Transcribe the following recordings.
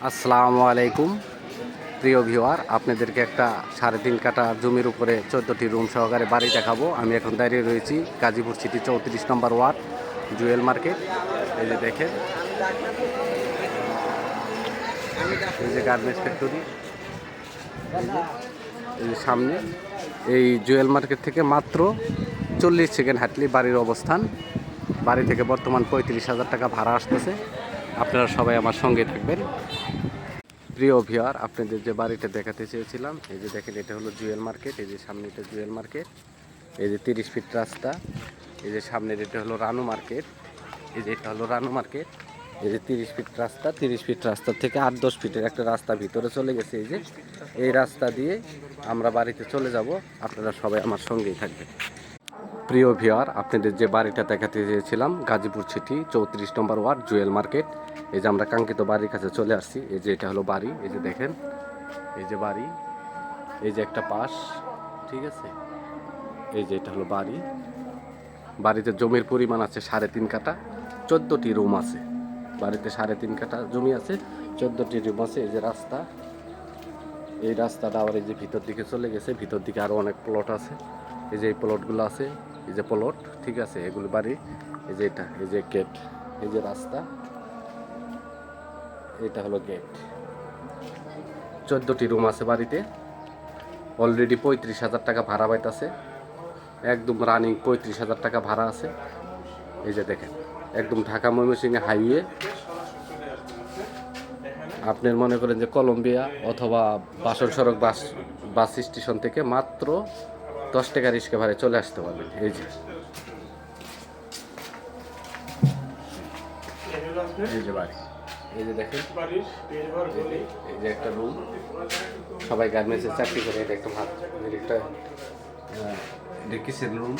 আসসালামু আলাইকুম প্রিয় ভিউয়ার, আপনাদেরকে একটা 3.5 কাঠা জমির উপরে 14টি রুম সহকারে বাড়ি দেখাবো। আমি এখন দাঁড়িয়ে রয়েছি গাজীপুর সিটি 34 নম্বর ওয়ার্ড জুয়েল মার্কেট। এই যে দেখেন, এই যে গার্মেন্টস ফ্যাক্টরি, এই যে সামনে এই জুয়েল মার্কেট থেকে মাত্র 40 সেকেন্ড হাঁটলি বাড়ির অবস্থান। বাড়ি থেকে বর্তমান 35,000 টাকা ভাড়া আসতেছে। আপনারা সবাই আমার সঙ্গে থাকবেন। প্রিয় ভিউয়ার, আপনাদের যে বাড়িটা দেখাতে চেয়েছিলাম, এই যে দেখেন, এটা হলো জুয়েল মার্কেট। এই যে সামনে এটা জুয়েল মার্কেট, এই যে 30 ফিট রাস্তা। এই যে সামনের এটা হলো রানু মার্কেট, এই যে এটা হলো রানু মার্কেট। এই যে 30 ফিট রাস্তা, 30 ফিট রাস্তা থেকে 8-10 ফিটের একটা রাস্তা ভিতরে চলে গেছে। এই যে এই রাস্তা দিয়ে আমরা বাড়িতে চলে যাব। আপনারা সবাই আমার সঙ্গেই থাকবেন। প্রিয় ভিউয়ার, আপনাদের যে বাড়িটা দেখাতে চেয়েছিলাম, গাজীপুর সিটি 34 নম্বর ওয়ার্ড জুয়েল মার্কেট। এই যে আমরা কাঙ্ক্ষিত বাড়ির কাছে চলে আসছি। এই যে এটা হলো বাড়ি, এই যে দেখেন, এই যে বাড়ি, এই যে একটা পাশ, ঠিক আছে। এই যে এটা হলো বাড়ি। বাড়িতে জমির পরিমাণ আছে 3.5 কাঠা, 14টি রুম আছে। বাড়িতে 3.5 কাঠা জমি আছে, 14টি রুম আছে। এই যে রাস্তা, এই রাস্তাটা আবার এই যে ভিতর দিকে চলে গেছে। ভিতর দিকে আরও অনেক প্লট আছে। এই যে এই প্লটগুলো আছে, এই যে প্লট, ঠিক আছে, এগুলো বাড়ি। এই যে এটা, এই যে গেট, এই যে রাস্তা, এটা হলো গেট। 14টি রুম আছে বাড়িতে। অলরেডি 35,000 টাকা ভাড়া পাইতেছে। একদম রানিং 35,000 টাকা ভাড়া আছে। এই যে দেখেন, একদম ঢাকা ময়মনসিংহ হাইওয়ে। আপনার মনে করেন যে কলম্বিয়া অথবা বাসন সড়ক বাস স্টেশন থেকে মাত্র 10 টাকা রিক্সা ভাড়ায় চলে আসতে পারবেন। এই যে, এই যে বাড়ি, এই যে দেখেন, এই যে একটা রুম। সবাই গার্মেন্টসে চাকরি করে। এটা একটা ভাত, একটা কিচেন রুম।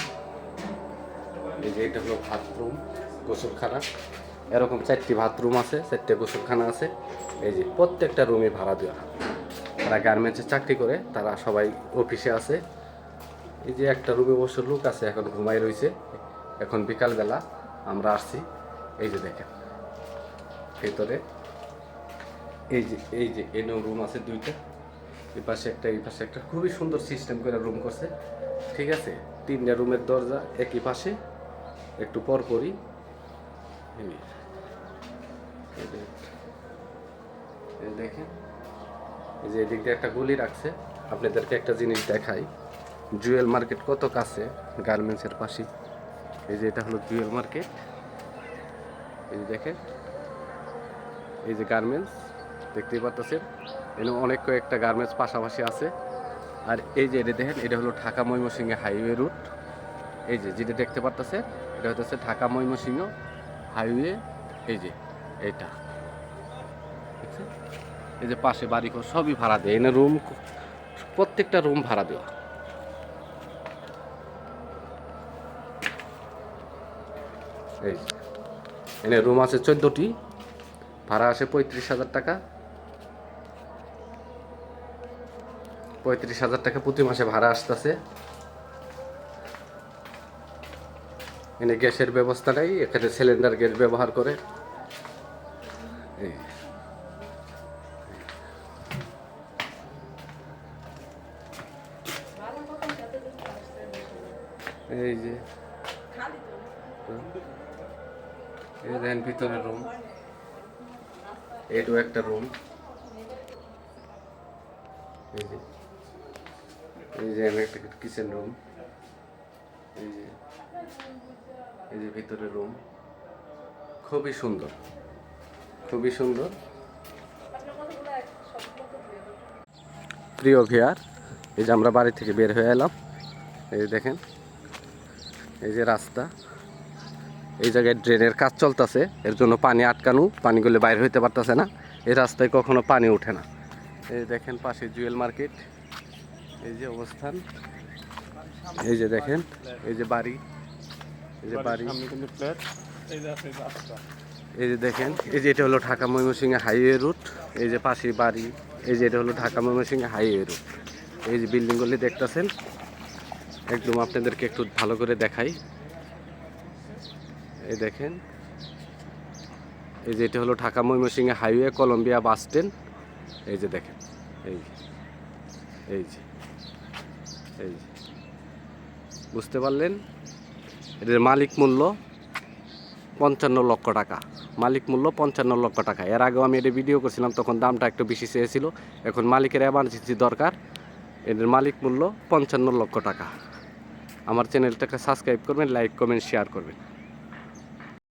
এই যে এটা হলো বাথরুম, গোসলখানা। এরকম 4টি বাথরুম আছে, 4টে গোসলখানা আছে। এই যে প্রত্যেকটা রুমে ভাড়া দেওয়া। তারা গার্মেন্টসে চাকরি করে, তারা সবাই অফিসে আছে। এই যে একটা রুমে অবশ্য লোক আছে, এখন ঘুমাই রয়েছে। এখন বিকালবেলা আমরা আসছি। এই যে দেখেন ভেতরে, এই যে এনে রুম আছে 2টা, এই পাশে একটা, এই পাশে একটা। খুবই সুন্দর সিস্টেম করে রুম করছে, ঠিক আছে। 3টা রুমের দরজা একই পাশে, একটু পরপরই। দেখেন, এই যে এদিক দিয়ে একটা গলি রাখছে। আপনাদেরকে একটা জিনিস দেখাই, জুয়েল মার্কেট কত কাছে গার্মেন্টসের পাশে। এই যে এটা হলো জুয়েল মার্কেট। এই যে দেখেন, এই যে গার্মেন্টস দেখতেই পাচ্ছেন, এখানে অনেক কয়েকটা গার্মেন্টস পাশাপাশি আছে। আর এই যে এটা দেখেন, এটা হলো ঢাকা ময়মনসিংহ হাইওয়ে রুট। এই যে যেটা দেখতে পাচ্ছেন, এটা হচ্ছে ঢাকা ময়মনসিংহ হাইওয়ে। এই যে এইটা, এই যে পাশে বাড়িঘর সবই ভাড়া দেয়। এনে রুম, প্রত্যেকটা রুম ভাড়া দেওয়া। এই এনে রুম আছে 14টি, ভাড়া আসে 35,000 টাকা। 35,000 টাকা প্রতি মাসে ভাড়া আসতেছে। এনে গ্যাসের ব্যবস্থা নাই, এখানে সিলিন্ডার গ্যাস ব্যবহার করে। এই যে, এই দেখেন ভিতরের রুম, এটাও একটা রুম। এই যে, এই যে একটা কিচেন রুম। এই যে, এই যে ভিতরের রুম, খুবই সুন্দর, খুবই সুন্দর। প্রিয় ভিউয়ার, এই যে আমরা বাড়ি থেকে বের হয়ে এলাম। এই যে দেখেন, এই যে রাস্তা, এই জায়গায় ড্রেনের কাজ চলতেছে, এর জন্য পানি আটকানো, পানিগুলো বাইরে হইতে পারতেছে না। এই রাস্তায় কখনো পানি ওঠে না। এই দেখেন পাশে জুয়েল মার্কেট, এই যে অবস্থান। এই যে দেখেন, এই যে বাড়ি, এই যে বাড়ি, এই যে দেখেন, এই যে এটা হলো ঢাকা ময়মনসিংহ হাইওয়ে রুট। এই যে পাশে বাড়ি, এই যে এটা হলো ঢাকা ময়মনসিংহ হাইওয়ে রুট। এই যে বিল্ডিংগুলি দেখতেছেন, একদম আপনাদেরকে একটু ভালো করে দেখাই। এই দেখেন, এই যে এটা হলো Dhaka Mymensingh highway Colombia bus stand. এই যে দেখেন, এই এই যে এই যে বুঝতে পারলেন, এটার মালিক মূল্য 55 লক্ষ টাকা। মালিক মূল্য 55 লক্ষ টাকা। এর আগেও আমি এটা ভিডিও করছিলাম, তখন দামটা একটু বেশি চেয়েছিল। এখন মালিকের এমার্জেন্সি দরকার, এদের মালিক মূল্য 55 লক্ষ টাকা। আমার চ্যানেলটাকে সাবস্ক্রাইব করবেন, লাইক কমেন্ট শেয়ার করবেন।